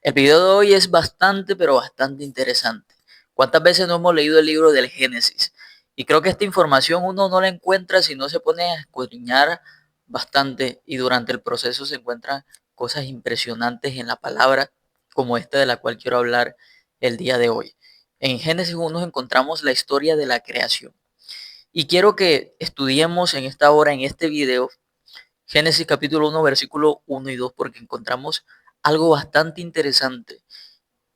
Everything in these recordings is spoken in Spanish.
El video de hoy es bastante, pero bastante interesante. ¿Cuántas veces no hemos leído el libro del Génesis? Y creo que esta información uno no la encuentra si no se pone a escudriñar bastante y durante el proceso se encuentran cosas impresionantes en la palabra como esta de la cual quiero hablar el día de hoy. En Génesis 1 encontramos la historia de la creación. Y quiero que estudiemos en esta hora, en este video, Génesis capítulo 1, versículo 1 y 2, porque encontramos algo bastante interesante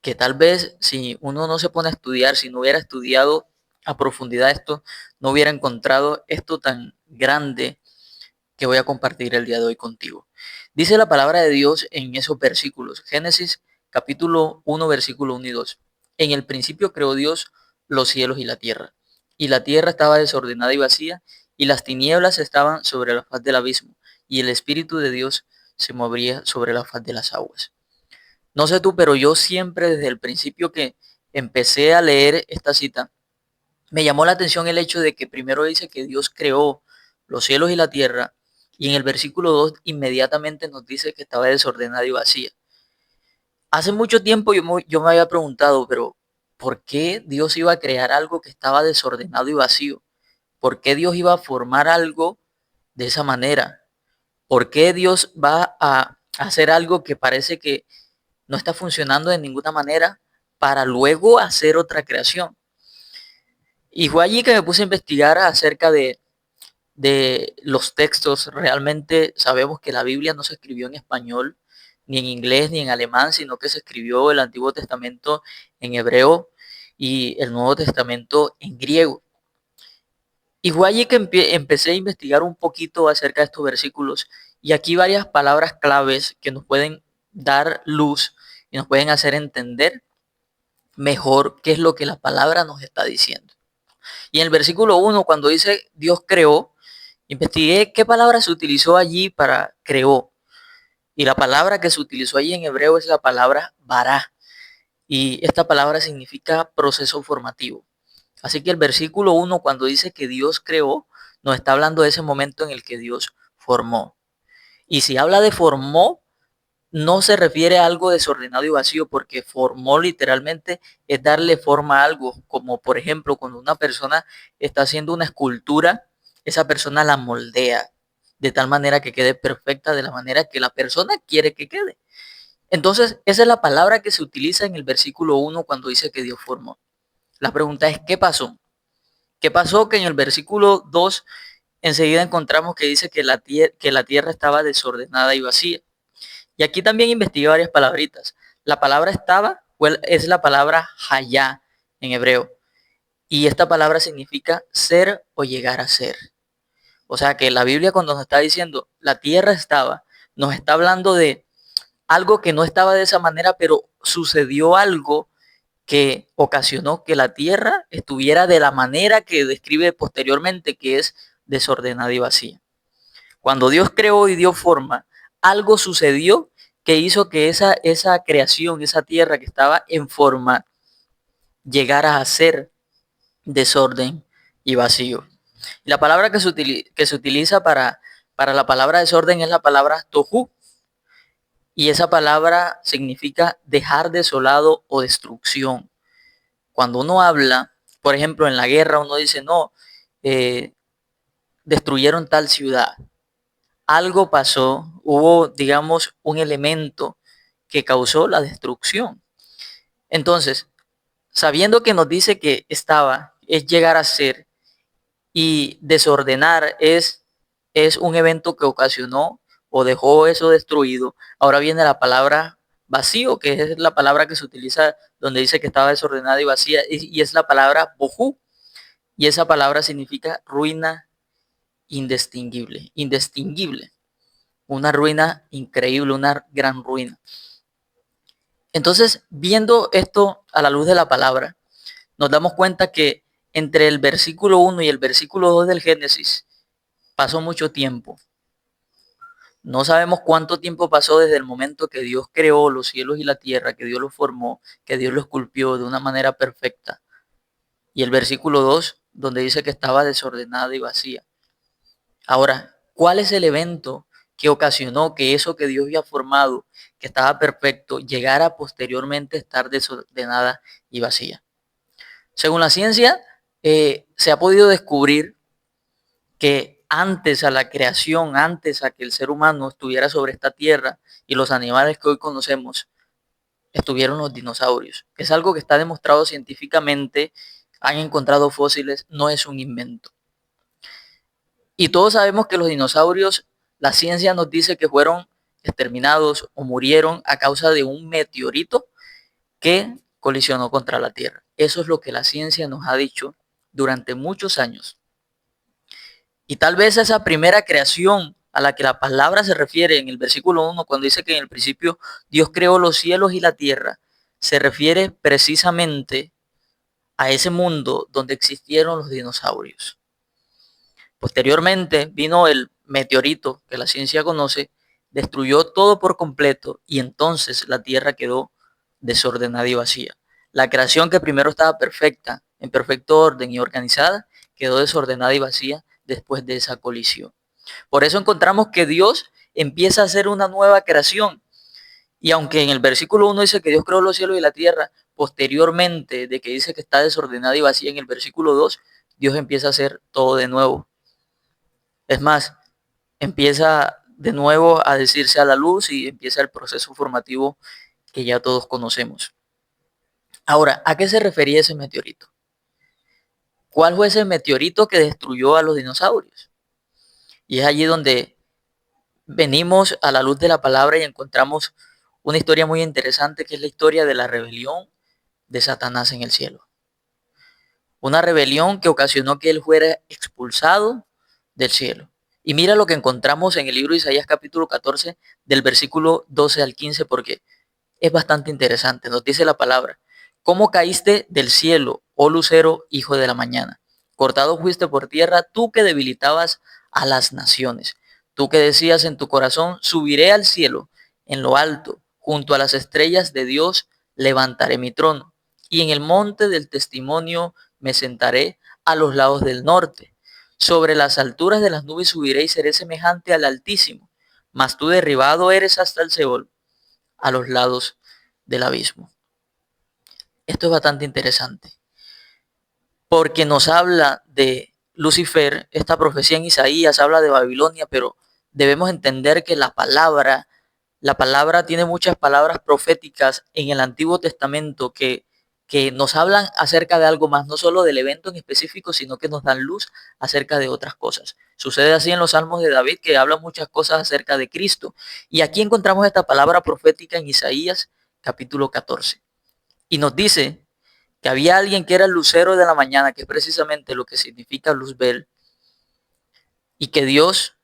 que tal vez si uno no se pone a estudiar, si no hubiera estudiado a profundidad esto, no hubiera encontrado esto tan grande que voy a compartir el día de hoy contigo. Dice la palabra de Dios en esos versículos, Génesis capítulo 1, versículo 1 y 2. En el principio creó Dios los cielos y la tierra estaba desordenada y vacía, y las tinieblas estaban sobre la faz del abismo, y el Espíritu de Dios se movía sobre la faz de las aguas. No sé tú, pero yo siempre desde el principio que empecé a leer esta cita, me llamó la atención el hecho de que primero dice que Dios creó los cielos y la tierra, y en el versículo 2 inmediatamente nos dice que estaba desordenada y vacía. Hace mucho tiempo yo me había preguntado, pero ¿por qué Dios iba a crear algo que estaba desordenado y vacío? ¿Por qué Dios iba a formar algo de esa manera? ¿Por qué Dios va a hacer algo que parece que no está funcionando de ninguna manera para luego hacer otra creación? Y fue allí que me puse a investigar acerca de los textos. Realmente sabemos que la Biblia no se escribió en español, ni en inglés, ni en alemán, sino que se escribió el Antiguo Testamento en hebreo y el Nuevo Testamento en griego. Y fue allí que empecé a investigar un poquito acerca de estos versículos y aquí varias palabras claves que nos pueden dar luz y nos pueden hacer entender mejor qué es lo que la palabra nos está diciendo. Y en el versículo 1, cuando dice Dios creó, investigué qué palabra se utilizó allí para creó. Y la palabra que se utilizó allí en hebreo es la palabra bará. Y esta palabra significa proceso formativo. Así que el versículo 1, cuando dice que Dios creó, nos está hablando de ese momento en el que Dios formó. Y si habla de formó, no se refiere a algo desordenado y vacío, porque formó literalmente es darle forma a algo, como por ejemplo cuando una persona está haciendo una escultura, esa persona la moldea de tal manera que quede perfecta, de la manera que la persona quiere que quede. Entonces, esa es la palabra que se utiliza en el versículo 1 cuando dice que Dios formó. La pregunta es, ¿qué pasó? ¿Qué pasó? Que en el versículo 2 enseguida encontramos que dice que la tierra estaba desordenada y vacía. Y aquí también investigué varias palabritas. La palabra estaba es la palabra hayá en hebreo. Y esta palabra significa ser o llegar a ser. O sea que la Biblia cuando nos está diciendo la tierra estaba, nos está hablando de algo que no estaba de esa manera, pero sucedió algo que ocasionó que la tierra estuviera de la manera que describe posteriormente, que es desordenada y vacía. Cuando Dios creó y dio forma, algo sucedió que hizo que esa creación, esa tierra que estaba en forma, llegara a ser desorden y vacío. Y la palabra que se utiliza para la palabra desorden es la palabra tohu. Y esa palabra significa dejar desolado o destrucción. Cuando uno habla, por ejemplo, en la guerra, uno dice, no, eh, destruyeron tal ciudad. Algo pasó, hubo, digamos, un elemento que causó la destrucción. Entonces, sabiendo que nos dice que estaba, es llegar a ser, y desordenar es un evento que ocasionó o dejó eso destruido, ahora viene la palabra vacío, que es la palabra que se utiliza donde dice que estaba desordenada y vacía, y es la palabra bohu, y esa palabra significa ruina indistinguible, indistinguible. Una ruina increíble, una gran ruina. Entonces, viendo esto a la luz de la palabra, nos damos cuenta que entre el versículo 1 y el versículo 2 del Génesis pasó mucho tiempo. No sabemos cuánto tiempo pasó desde el momento que Dios creó los cielos y la tierra, que Dios los formó, que Dios los esculpió de una manera perfecta. Y el versículo 2, donde dice que estaba desordenada y vacía. Ahora, ¿cuál es el evento que ocasionó que eso que Dios había formado, que estaba perfecto, llegara posteriormente a estar desordenada y vacía. Según la ciencia, se ha podido descubrir que antes a la creación, antes a que el ser humano estuviera sobre esta tierra y los animales que hoy conocemos, estuvieron los dinosaurios. Es algo que está demostrado científicamente, han encontrado fósiles, no es un invento. Y todos sabemos que los dinosaurios, la ciencia nos dice que fueron exterminados o murieron a causa de un meteorito que colisionó contra la Tierra. Eso es lo que la ciencia nos ha dicho durante muchos años. Y tal vez esa primera creación a la que la palabra se refiere en el versículo 1, cuando dice que en el principio Dios creó los cielos y la tierra, se refiere precisamente a ese mundo donde existieron los dinosaurios. Posteriormente vino el meteorito que la ciencia conoce, destruyó todo por completo y entonces la tierra quedó desordenada y vacía. La creación que primero estaba perfecta, en perfecto orden y organizada, quedó desordenada y vacía después de esa colisión. Por eso encontramos que Dios empieza a hacer una nueva creación. Y aunque en el versículo 1 dice que Dios creó los cielos y la tierra, posteriormente de que dice que está desordenada y vacía en el versículo 2, Dios empieza a hacer todo de nuevo. Es más, empieza de nuevo a decirse a la luz y empieza el proceso formativo que ya todos conocemos. Ahora, ¿a qué se refería ese meteorito? ¿Cuál fue ese meteorito que destruyó a los dinosaurios? Y es allí donde venimos a la luz de la palabra y encontramos una historia muy interesante que es la historia de la rebelión de Satanás en el cielo. Una rebelión que ocasionó que él fuera expulsado del cielo. Y mira lo que encontramos en el libro de Isaías capítulo 14 del versículo 12 al 15 porque es bastante interesante. Nos dice la palabra: ¿cómo caíste del cielo, oh lucero, hijo de la mañana? Cortado fuiste por tierra, tú que debilitabas a las naciones. Tú que decías en tu corazón: subiré al cielo, en lo alto, junto a las estrellas de Dios, levantaré mi trono. Y en el monte del testimonio me sentaré a los lados del norte. Sobre las alturas de las nubes subiré y seré semejante al Altísimo. Mas tú derribado eres hasta el Seol, a los lados del abismo. Esto es bastante interesante porque nos habla de Lucifer, esta profecía en Isaías habla de Babilonia, pero debemos entender que la palabra tiene muchas palabras proféticas en el Antiguo Testamento que nos hablan acerca de algo más, no solo del evento en específico, sino que nos dan luz acerca de otras cosas. Sucede así en los Salmos de David, que habla muchas cosas acerca de Cristo. Y aquí encontramos esta palabra profética en Isaías capítulo 14. Y nos dice que había alguien que era el lucero de la mañana, que es precisamente lo que significa Luzbel, y que Dios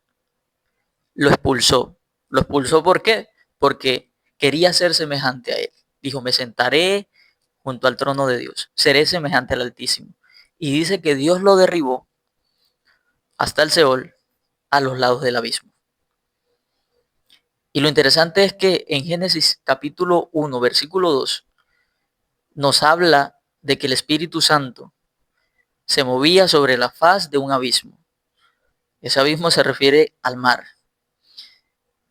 lo expulsó. ¿Lo expulsó por qué? Porque quería ser semejante a él. Dijo: me sentaré junto al trono de Dios, seré semejante al Altísimo. Y dice que Dios lo derribó hasta el Seol, a los lados del abismo. Y lo interesante es que en Génesis capítulo 1, versículo 2, nos habla de que el Espíritu Santo se movía sobre la faz de un abismo. Ese abismo se refiere al mar.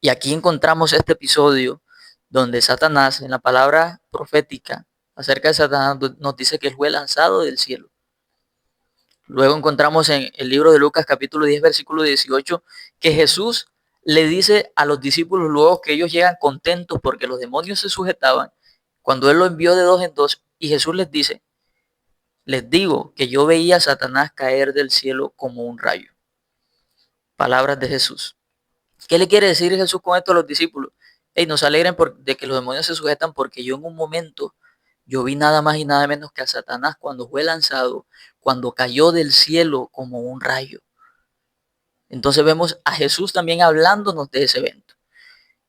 Y aquí encontramos este episodio donde Satanás, en la palabra profética acerca de Satanás, nos dice que él fue lanzado del cielo. Luego encontramos en el libro de Lucas capítulo 10 versículo 18 que Jesús le dice a los discípulos luego que ellos llegan contentos porque los demonios se sujetaban, cuando él lo envió de dos en dos, y Jesús les dice: les digo que yo veía a Satanás caer del cielo como un rayo. Palabras de Jesús. ¿Qué le quiere decir Jesús con esto a los discípulos? Hey, no se alegren de que los demonios se sujetan, porque yo en un momento, yo vi nada más y nada menos que a Satanás cuando fue lanzado, cuando cayó del cielo como un rayo. Entonces vemos a Jesús también hablándonos de ese evento.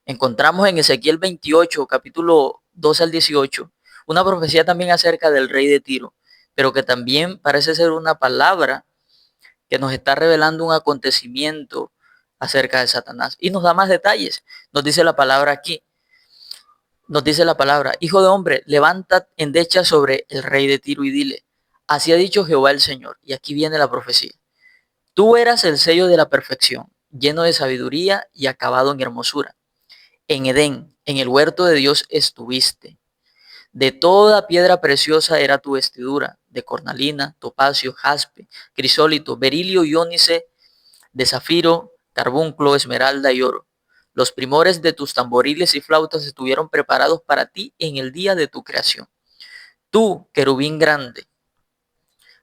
Encontramos en Ezequiel 28, capítulo 12 al 18, una profecía también acerca del rey de Tiro, pero que también parece ser una palabra que nos está revelando un acontecimiento acerca de Satanás. Y nos da más detalles. Nos dice la palabra aquí. Nos dice la palabra: hijo de hombre, levanta endecha sobre el rey de Tiro y dile: así ha dicho Jehová el Señor. Y aquí viene la profecía. Tú eras el sello de la perfección, lleno de sabiduría y acabado en hermosura. En Edén En el huerto de Dios estuviste. De toda piedra preciosa era tu vestidura, de cornalina, topacio, jaspe, crisólito, berilio y ónice, de zafiro, carbunclo, esmeralda y oro. Los primores de tus tamboriles y flautas estuvieron preparados para ti en el día de tu creación. Tú, querubín grande,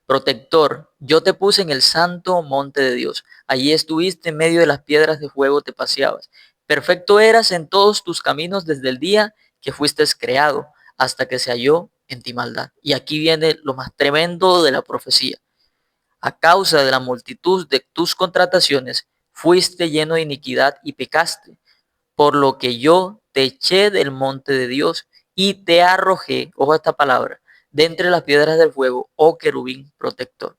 protector, yo te puse en el santo monte de Dios. Allí estuviste en medio de las piedras de fuego, te paseabas. Perfecto eras en todos tus caminos desde el día que fuiste creado hasta que se halló en ti maldad. Y aquí viene lo más tremendo de la profecía. A causa de la multitud de tus contrataciones, fuiste lleno de iniquidad y pecaste, por lo que yo te eché del monte de Dios y te arrojé, ojo a esta palabra, de entre las piedras del fuego, oh querubín protector.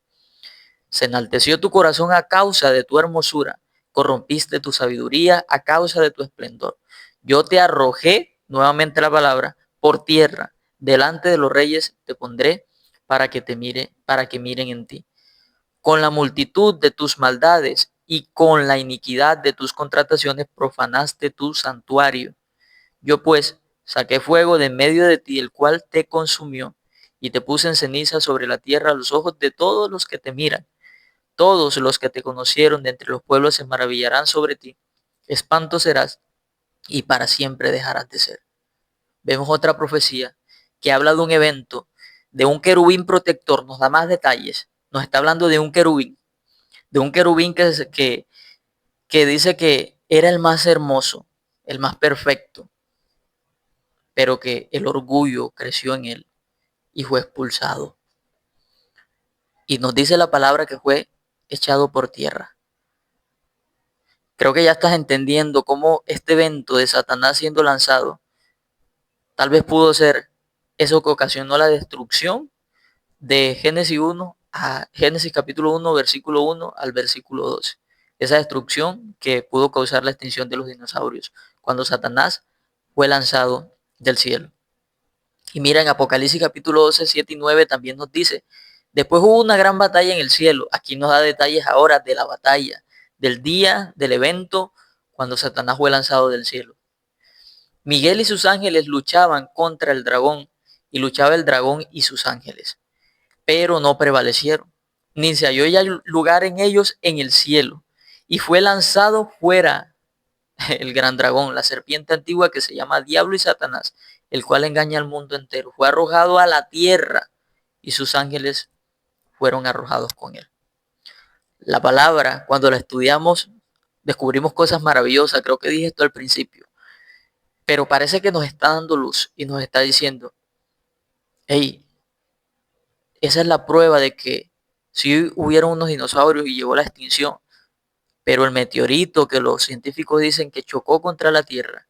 Se enalteció tu corazón a causa de tu hermosura, corrompiste tu sabiduría a causa de tu esplendor. Yo te arrojé, nuevamente la palabra, por tierra, delante de los reyes te pondré para que miren en ti. Con la multitud de tus maldades y con la iniquidad de tus contrataciones profanaste tu santuario. Yo pues saqué fuego de en medio de ti, el cual te consumió, y te puse en ceniza sobre la tierra a los ojos de todos los que te miran. Todos los que te conocieron de entre los pueblos se maravillarán sobre ti. Espanto serás y para siempre dejarás de ser. Vemos otra profecía que habla de un evento, de un querubín protector, nos da más detalles. Nos está hablando de un querubín que dice que era el más hermoso, el más perfecto, pero que el orgullo creció en él y fue expulsado. Y nos dice la palabra que fue echado por tierra. Creo que ya estás entendiendo cómo este evento de Satanás siendo lanzado tal vez pudo ser eso que ocasionó la destrucción de Génesis 1 a Génesis capítulo 1, versículo 1 al versículo 12. Esa destrucción que pudo causar la extinción de los dinosaurios cuando Satanás fue lanzado del cielo. Y mira, en Apocalipsis capítulo 12, 7 y 9 también nos dice, después hubo una gran batalla en el cielo. Aquí nos da detalles ahora de la batalla, del día, del evento, cuando Satanás fue lanzado del cielo. Miguel y sus ángeles luchaban contra el dragón, y luchaba el dragón y sus ángeles, pero no prevalecieron, ni se halló ya lugar en ellos en el cielo, y fue lanzado fuera el gran dragón, la serpiente antigua que se llama Diablo y Satanás, el cual engaña al mundo entero. Fue arrojado a la tierra y sus ángeles fueron arrojados con él. La palabra, cuando la estudiamos, descubrimos cosas maravillosas. Creo que dije esto al principio. Pero parece que nos está dando luz y nos está diciendo, hey, esa es la prueba de que sí hubieron unos dinosaurios y llegó la extinción, pero el meteorito que los científicos dicen que chocó contra la Tierra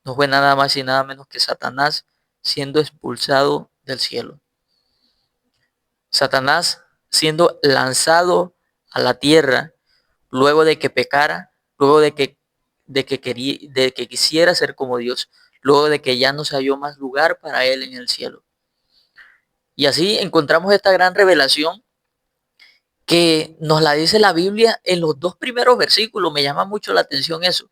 no fue nada más y nada menos que Satanás siendo expulsado del cielo. Satanás siendo lanzado a la tierra luego de que pecara, luego de que quisiera ser como Dios, luego de que ya no se halló más lugar para él en el cielo. Y así encontramos esta gran revelación que nos la dice la Biblia en los dos primeros versículos. Me llama mucho la atención eso.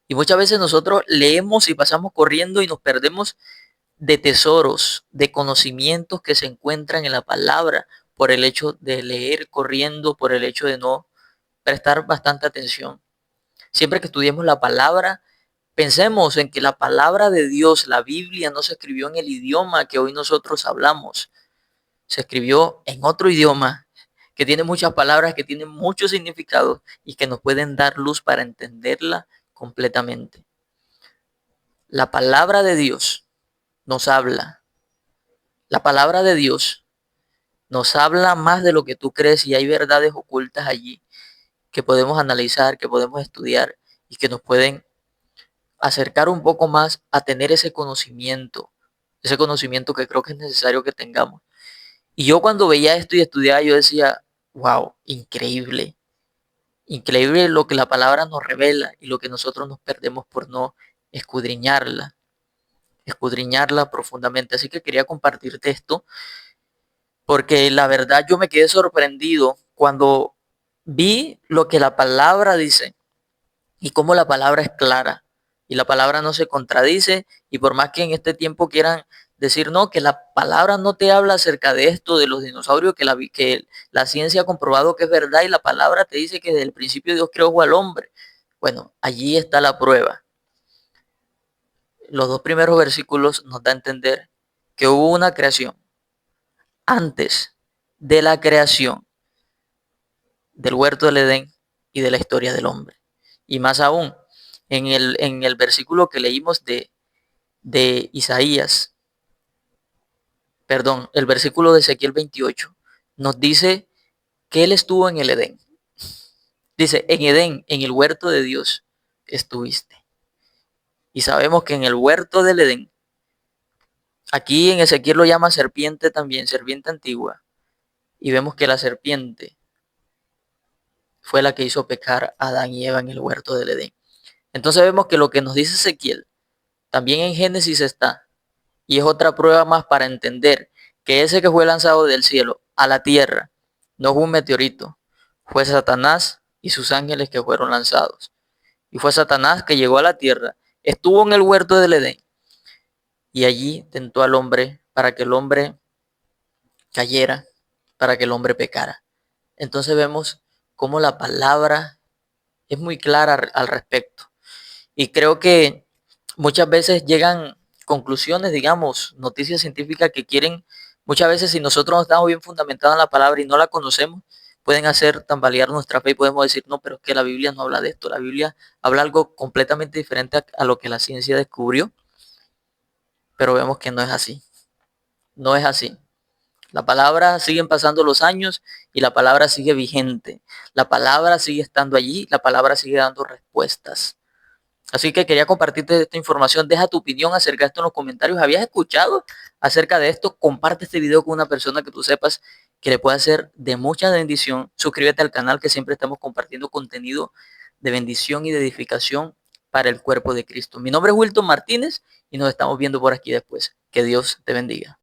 Y muchas veces nosotros leemos y pasamos corriendo y nos perdemos de tesoros, de conocimientos que se encuentran en la palabra por el hecho de leer corriendo, por el hecho de no prestar bastante atención. Siempre que estudiemos la palabra, pensemos en que la palabra de Dios, la Biblia, no se escribió en el idioma que hoy nosotros hablamos. Se escribió en otro idioma que tiene muchas palabras, que tienen muchos significados y que nos pueden dar luz para entenderla completamente. La palabra de Dios nos habla. La palabra de Dios nos habla más de lo que tú crees y hay verdades ocultas allí que podemos analizar, que podemos estudiar y que nos pueden acercar un poco más a tener ese conocimiento que creo que es necesario que tengamos. Y yo cuando veía esto y estudiaba, yo decía, wow, increíble, increíble lo que la palabra nos revela y lo que nosotros nos perdemos por no escudriñarla, escudriñarla profundamente. Así que quería compartirte esto porque la verdad yo me quedé sorprendido cuando vi lo que la palabra dice y cómo la palabra es clara. y la palabra no se contradice, y por más que en este tiempo quieran decir no, que la palabra no te habla acerca de esto, de los dinosaurios, que la ciencia ha comprobado que es verdad y la palabra te dice que desde el principio Dios creó al hombre. Bueno, allí está la prueba. Los dos primeros versículos nos da a entender que hubo una creación antes de la creación del huerto del Edén y de la historia del hombre. Y más aún, en el versículo que leímos de Isaías, perdón, el versículo de Ezequiel 28, nos dice que él estuvo en el Edén. Dice, en Edén, en el huerto de Dios, estuviste. Y sabemos que en el huerto del Edén, aquí en Ezequiel lo llama serpiente también, serpiente antigua, y vemos que la serpiente fue la que hizo pecar a Adán y Eva en el huerto del Edén. Entonces vemos que lo que nos dice Ezequiel también en Génesis está, y es otra prueba más para entender que ese que fue lanzado del cielo a la tierra no fue un meteorito, fue Satanás y sus ángeles que fueron lanzados. Y fue Satanás que llegó a la tierra, estuvo en el huerto del Edén y allí tentó al hombre para que el hombre cayera, para que el hombre pecara. Entonces vemos cómo la palabra es muy clara al respecto. Y creo que muchas veces llegan conclusiones, digamos, noticias científicas que quieren, muchas veces si nosotros no estamos bien fundamentados en la palabra y no la conocemos, pueden hacer tambalear nuestra fe y podemos decir, no, pero es que la Biblia no habla de esto, la Biblia habla algo completamente diferente a lo que la ciencia descubrió, pero vemos que no es así, no es así. La palabra siguen pasando los años y la palabra sigue vigente, la palabra sigue estando allí, la palabra sigue dando respuestas. Así que quería compartirte esta información. Deja tu opinión acerca de esto en los comentarios. ¿Habías escuchado acerca de esto? Comparte este video con una persona que tú sepas que le pueda ser de mucha bendición. Suscríbete al canal que siempre estamos compartiendo contenido de bendición y de edificación para el cuerpo de Cristo. Mi nombre es Wilton Martínez y nos estamos viendo por aquí después. Que Dios te bendiga.